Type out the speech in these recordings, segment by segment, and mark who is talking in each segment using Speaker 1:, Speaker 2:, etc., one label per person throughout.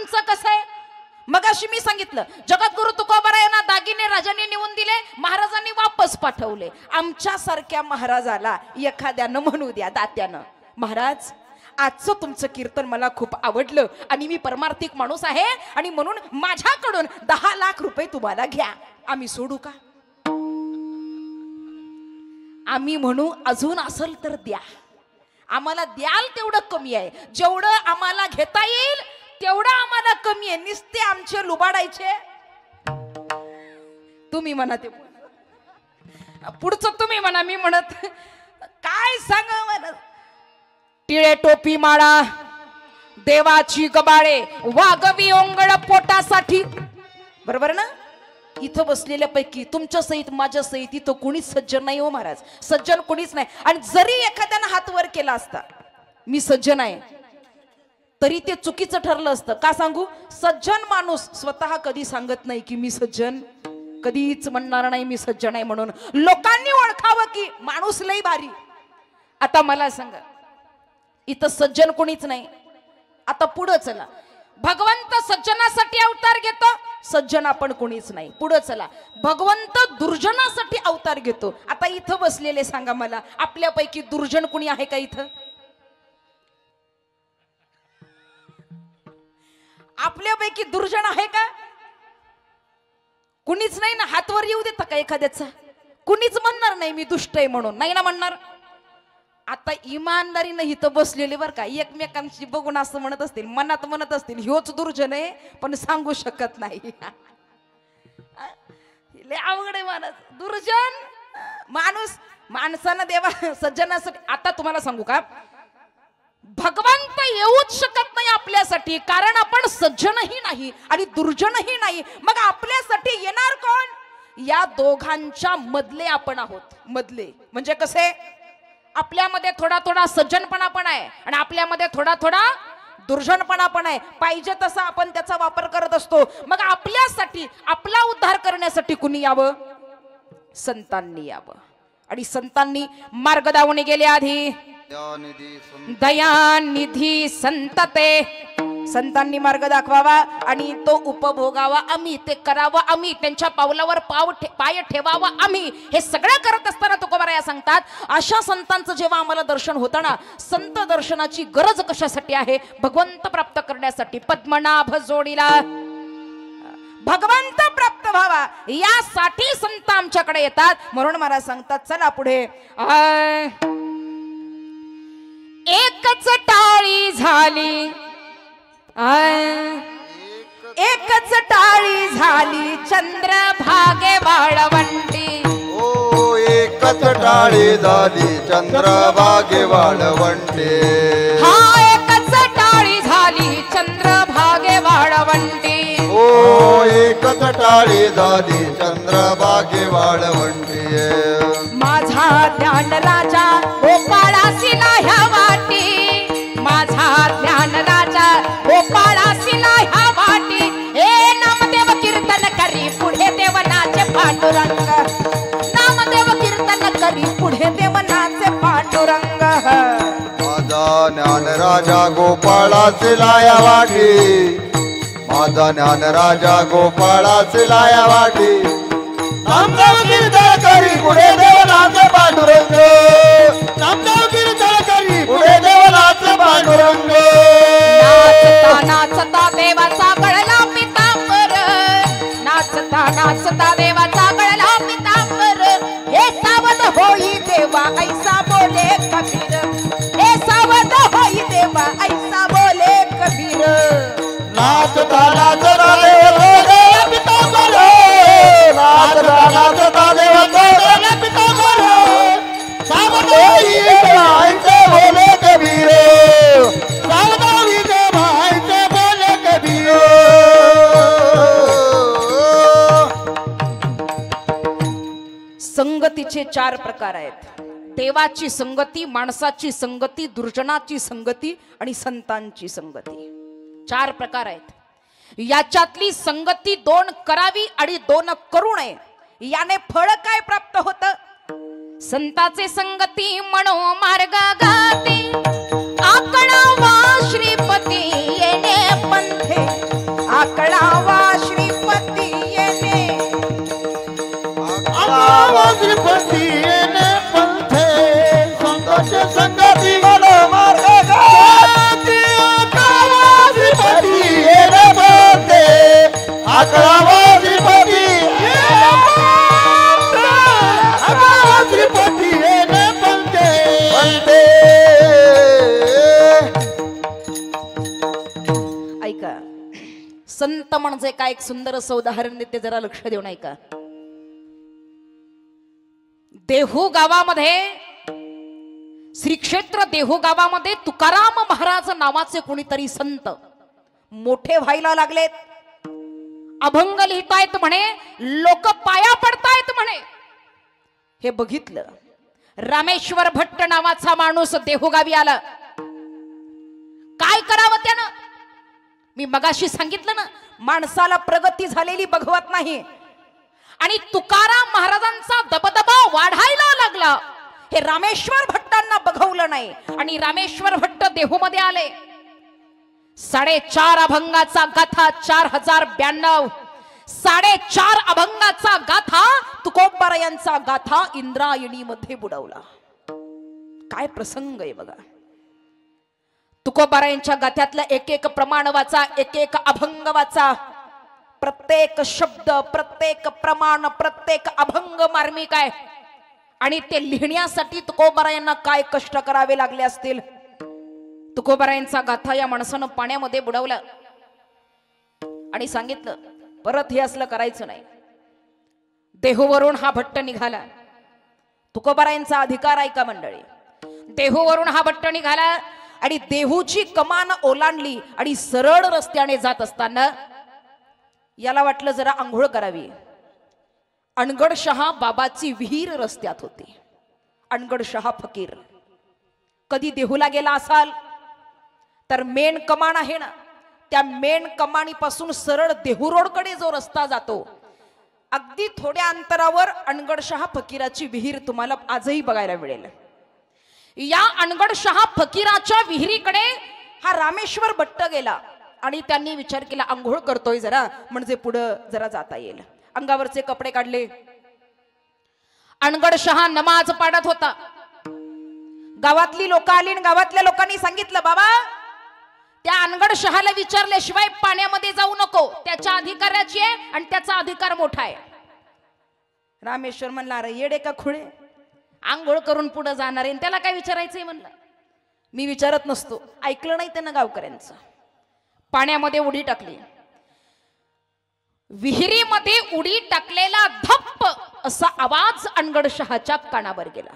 Speaker 1: आमचं कसं आहे? मगाशी मी सांगितलं जगद्गुरु तुकोबारायांना दागिने राजांनी नेऊन दिले, महाराजांनी वापस पाठवले. आमच्या सारख्या महाराजाला एखाद्यानं म्हणू द्या दात्यानं, महाराज आजचं तुमचं कीर्तन मला खूप आवडलं आणि मी परमार्थिक माणूस आहे आणि म्हणून माझ्याकडून 10 लाख रुपये तुम्हाला घ्या. आम्ही सोडू का? आम्ही म्हणू अजून असेल तर द्या, आम्हाला द्याल तेवढं कमी आहे, जेवढं आम्हाला घेता येईल तेवढं आम्हाला कमी आहे. नुसते आमचे लुबाडायचे. तुम्ही म्हणा ते पुढचं तुम्ही म्हणा, मी म्हणत काय सांगा म्हणत. टिळे टोपी माळा देवाची गबाळे वागवी ओंगळ पोटासाठी. बरोबर ना? इथं बसलेल्या पैकी तुमच्या सहित माझ्या सहित इथं कोणीच सज्जन नाही हो महाराज, सज्जन कोणीच नाही. आणि जरी एखाद्यानं हात वर केला असता मी सज्जन आहे तरी ते चुकीचं ठरलं असतं. का सांगू? सज्जन माणूस स्वतः कधी सांगत नाही की मी सज्जन, कधीच म्हणणार नाही मी सज्जन आहे म्हणून. लोकांनी ओळखावं की माणूस लई भारी. आता मला सांगा, इथं सज्जन कोणीच नाही. आता पुढं चला, भगवंत सज्जनासाठी अवतार घेतो, सज्जन आपण कोणीच नाही. पुढं चला, भगवंत दुर्जनासाठी अवतार घेतो. आता इथं बसलेले सांगा मला, आपल्यापैकी दुर्जन कोणी आहे का इथं? आपल्यापैकी दुर्जन आहे का? कुणीच नाही ना. हातवर येऊ देता का एखाद्याचा? कुणीच म्हणणार नाही मी दुष्ट आहे म्हणून, नाही ना म्हणणार. आता इमानदारीनं इथं बसलेले बर का एकमेकांशी बघून असं म्हणत असतील, मनात म्हणत असतील ह्योच दुर्जन आहे पण सांगू शकत नाही. लय अवघड आहे माणूस. दुर्जन माणूस माणसानं देवा सज्जनासाठी. आता तुम्हाला सांगू का, भगवंत येऊच शकत नाही आपल्यासाठी, कारण आपण सज्जनही नाही आणि दुर्जनही नाही. मग आपल्यासाठी येणार कोण? या दोघांच्या मधले आपण आहोत. मधले म्हणजे कसे? आपल्यामध्ये थोडा थोडा सज्जनपणा पण आहे आणि आपल्यामध्ये थोडा थोडा दुर्जनपणा पण आहे. पाहिजे तसा आपण त्याचा वापर करत असतो. मग आपल्यासाठी, आपला उद्धार करण्यासाठी कुणी यावं? संतांनी यावं. आणि संतांनी मार्ग दावून गेले. आधी दयानिधी संत ते, संतांनी मार्ग दाखवावा आणि तो उपभोगावा आम्ही, ते करावं आम्ही, त्यांच्या पावलावर पाय ठेवावा आम्ही. हे सगळं करत असताना तुकोबाराया सांगतात, अशा संतांचं जेव्हा आम्हाला दर्शन होतं ना, संत दर्शनाची गरज कशासाठी आहे? भगवंत प्राप्त करण्यासाठी. पद्मनाभ जोडीला भगवंत प्राप्त व्हावा यासाठी संत आमच्याकडे येतात. म्हणून महाराज सांगतात, चला पुढे. एकच टाळी झाली, एकच टाळी झाली चंद्रभागे वाळवंटी.
Speaker 2: ओ एकच टाळी झाली चंद्रभागे वाळवंटी.
Speaker 1: हा एकच टाळी झाली चंद्रभागे वाळवंटी.
Speaker 2: ओ एकच टाळी झाली चंद्रभागे वाळवंटी.
Speaker 1: माझा ध्यान राजा गोपाळासीला ह्या वाटी, माझा ध्यान राजा गोपाळासीला ह्या वाटी. हे नामदेव कीर्तन करी पुढे देवनाचे पांडुरंग, नामदेव कीर्तन करी पुढे देवनाचे पांडुरंग.
Speaker 2: माझा ज्ञान राजा गोपाळाचे लाया वाटी, माझा ज्ञान राजा गोपाळाचे लाया वाटी. नामदेव कीर्तन करी पुढे देवनाचे पांडुरंग, नामदेव कीर्तन करी पुढे देवनाचे पांडुरंग.
Speaker 1: नाचता नाचता देवाचा गळला पितांबर, नाचता नाचता देवाचा गळला पितांबर. हे सावध होई देवा ऐसा बोले कबीर, हे सावध होई देवा ऐसा बोले कबीर.
Speaker 2: नाचता नाचता देवाचा पितांबर, नाचता नाचता देवाचा पितांबर. सावध होई देवा ऐसा बोले कबीर, सावध होई देवा ऐसा बोले कबीर.
Speaker 1: संगतीचे 4 प्रकार आहेत. देवाची संगती, माणसाची संगती, दुर्जनाची संगती आणि संतांची संगती. 4 प्रकार आहेत. याच्यातली संगती 2 करावी आणि 2 करू नये. याने फळ काय प्राप्त होत? संताचे संगती म्हणो मार्ग गाती, आकडा वा श्रीपती येणे पंथे. ऐका, संत म्हणजे काय एक सुंदर असं उदाहरण देते, जरा लक्ष देऊन ऐका. देहू गावामध्ये, श्री क्षेत्र देहू गावामध्ये तुकाराम महाराज नावाचे कोणीतरी संत मोठे व्हायला लागलेत. अभंग लिहितायत म्हणे, लोक पाया पडतायत म्हणे. हे बघितलं. रामेश्वर भट्ट नावाचा माणूस देहूगावी आला. काय करावं त्यानं? मी मगाशी सांगितलं ना, माणसाला प्रगती झालेली बघवत नाही. आणि तुकाराम महाराजांचा दबदबा वाढायला लागला. हे रामेश्वर भट्टांना बघवलं नाही. आणि रामेश्वर भट्ट देहूमध्ये आले. 4.5 अभंगाचा गाथा 4092, 4.5 अभंगाचा गाथा तुकोबाराय यांचा गाथा इंद्रायणी मध्ये बुडवला. काय प्रसंग आहे बघा. तुकोबारायांच्या गाथ्यातला एक एक प्रमाण वाचा, एक एक अभंग वाचा. प्रत्येक शब्द, प्रत्येक प्रमाण, प्रत्येक अभंग मार्मिक आहे. आणि ते लिहिण्यासाठी तुकोबारायांना काय कष्ट करावे लागले असतील. तुकोबारायांचा गाथा या माणसानं पाण्यामध्ये बुडवला आणि सांगितलं, परत हे असलं करायचं नाही. देहूवरून हा भट्ट निघाला. तुकोबारायांचा अधिकार आहे का मंडळी? देहूवरून हा भट्ट निघाला आणि देहूची कमान ओलांडली आणि सरळ रस्त्याने जात असताना याला वाटलं जरा आंघोळ करावी. अनगडशहा बाबाची विहीर रस्त्यात होती. अनगडशहा फकीर कधी देहूला गेला असाल तर मेन कमान आहे ना, त्या मेन कमानीपासून सरळ देहू रोडकडे जो रस्ता जातो, अगदी थोड्या अंतरावर अनगडशहा फकीराची विहीर तुम्हाला आजही बघायला मिळेल. या अनगडशहा फकीराच्या विहिरीकडे हा रामेश्वर भट्ट गेला आणि त्यांनी विचार केला, आंघोळ करतोय जरा, म्हणजे पुढं जरा जाता येईल. अंगावरचे कपडे काढले. अनगडशहा नमाज पाडत होता. गावातली लोक आली आणि गावातल्या लोकांनी सांगितलं, बाबा त्या अनगडशहाला विचारल्याशिवाय पाण्यामध्ये जाऊ नको, त्याच्या अधिकाराची आहे आणि त्याचा अधिकार मोठा आहे. रामेश्वर म्हणला, अरे येडे का खुळे, आंघोळ करून पुढे जाणार आहे, त्याला काय विचारायचंय म्हणलं. मी विचारत नसतो. ऐकलं नाही त्यानं गावकऱ्यांचं. पाण्यामध्ये उडी टाकली. विहिरीमध्ये उडी टाकलेला धप्प असा आवाज अनगडशहाच्या कानावर गेला.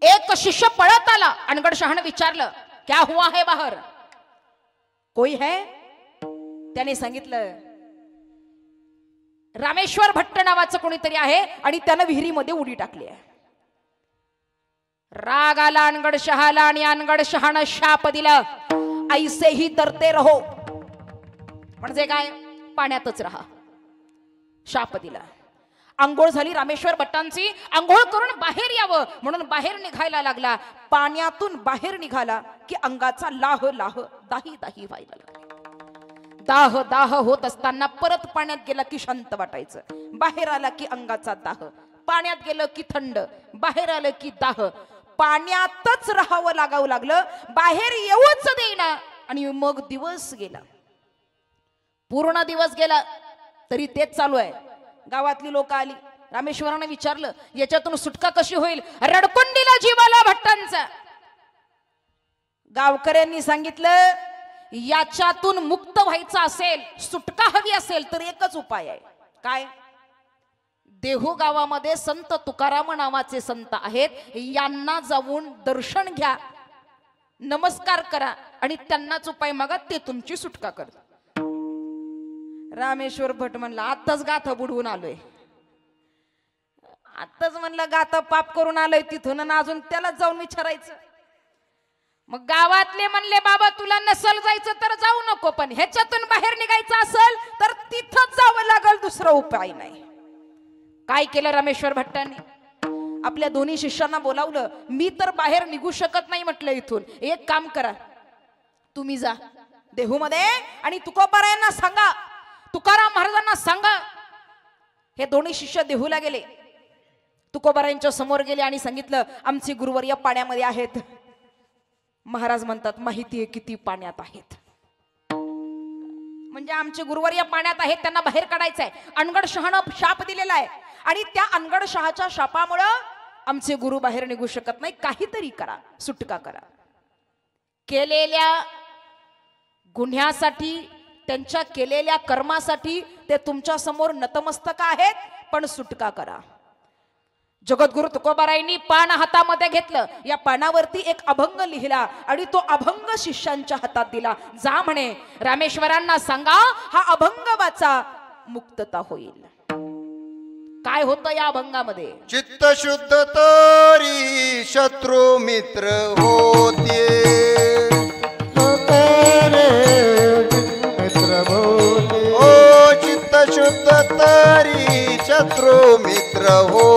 Speaker 1: एक शिष्य पळत आला. अनगडशहाने विचारलं, क्या हुआ है बाहर, कोई है? त्याने सांगितलं, रामेश्वर भट्ट नावाचं कोणीतरी आहे आणि त्यानं विहिरीमध्ये उडी टाकली आहे. राग आला अनगडशहाला आणि अनगडशहानं शाप दिला, ऐसे ही तरते रहो, म्हणजे काय, पाण्यातच राहा. शाप दिला. आंघोळ झाली रामेश्वर भट्टांची. आंघोळ करून बाहेर यावं म्हणून बाहेर निघायला लागला. पाण्यातून बाहेर निघाला की अंगाचा लाह लाह दाही दाही व्हायला लागला. दाह दाह होत असताना परत पाण्यात गेला की शांत वाटायचं. बाहेर आला की अंगाचा दाह, पाण्यात गेलं की थंड, बाहेर आलं की दाह. पाण्यातच राहावं लागावं लागलं, बाहेर येऊच देईना. आणि मग दिवस गेला. पूर्ण दिवस गेला तरी तेच चालू आहे. गावातली लोक आली. रामेश्वराने विचारलं, याच्यातून सुटका कशी होईल? रडकुंडीला जीवाला भट्टांचा. गावकऱ्यांनी सांगितलं, याच्यातून मुक्त व्हायचं असेल, सुटका हवी असेल तर एकच उपाय आहे. काय? देहू गावामध्ये संत तुकाराम नावाचे संत आहेत, यांना जाऊन दर्शन घ्या, नमस्कार करा आणि त्यांनाच उपाय मागा, ते तुमची सुटका करतात. रामेश्वर भट म्हणला, आत्ताच गाथा बुडवून आलोय, आत्ताच म्हणलं गाथा पाप करून आलोय तिथून, आणि अजून त्याला जाऊन विचारायचं. मग गावातले म्हणले, बाबा तुला नसल जायचं तर जाऊ नको, पण ह्याच्यातून बाहेर निघायचं असेल तर तिथंच जावं लागल, दुसरा उपाय नाही. काय केलं रामेश्वर भट्टांनी? आपल्या दोन्ही शिष्यांना बोलावलं. मी तर बाहेर निघू शकत नाही म्हटलं इथून, एक काम करा, तुम्ही जा देहूमध्ये आणि तुकोबारायांना सांगा, तुकाराम महाराजांना सांगा. हे दोन्ही शिष्य देहूला गेले. तुकोबारायांच्या समोर गेले आणि सांगितलं, आमचे गुरुवर्य पाण्यामध्ये आहेत. महाराज म्हणतात, माहिती आहे किती पाण्यात आहेत? म्हणजे आमचे गुरुवर्य पाण्यात आहेत, त्यांना बाहेर काढायचं आहे. अनगडशहानं शाप दिलेला आहे आणि त्या अनगडशहाच्या शापामुळं आमचे गुरु बाहेर निघू शकत नाही, काहीतरी करा, सुटका करा. केलेल्या गुन्ह्यासाठी, त्यांच्या केलेल्या कर्मासाठी ते तुमच्या समोर नतमस्तक आहेत, पण सुटका करा. जगद्गुरु तुकोबारायांनी पान हातामध्ये घेतलं, या पानावरती एक अभंग लिहिला आणि तो अभंग शिष्यांच्या हातात दिला. जा म्हणे रामेश्वरांना सांगा, हा अभंग वाचा, मुक्तता होईल. काय होतं या अभंगामध्ये?
Speaker 2: चित्त शुद्ध तरी शत्रू मित्र होते, ओ चित्त शुद्ध तरी शत्रू मित्र हो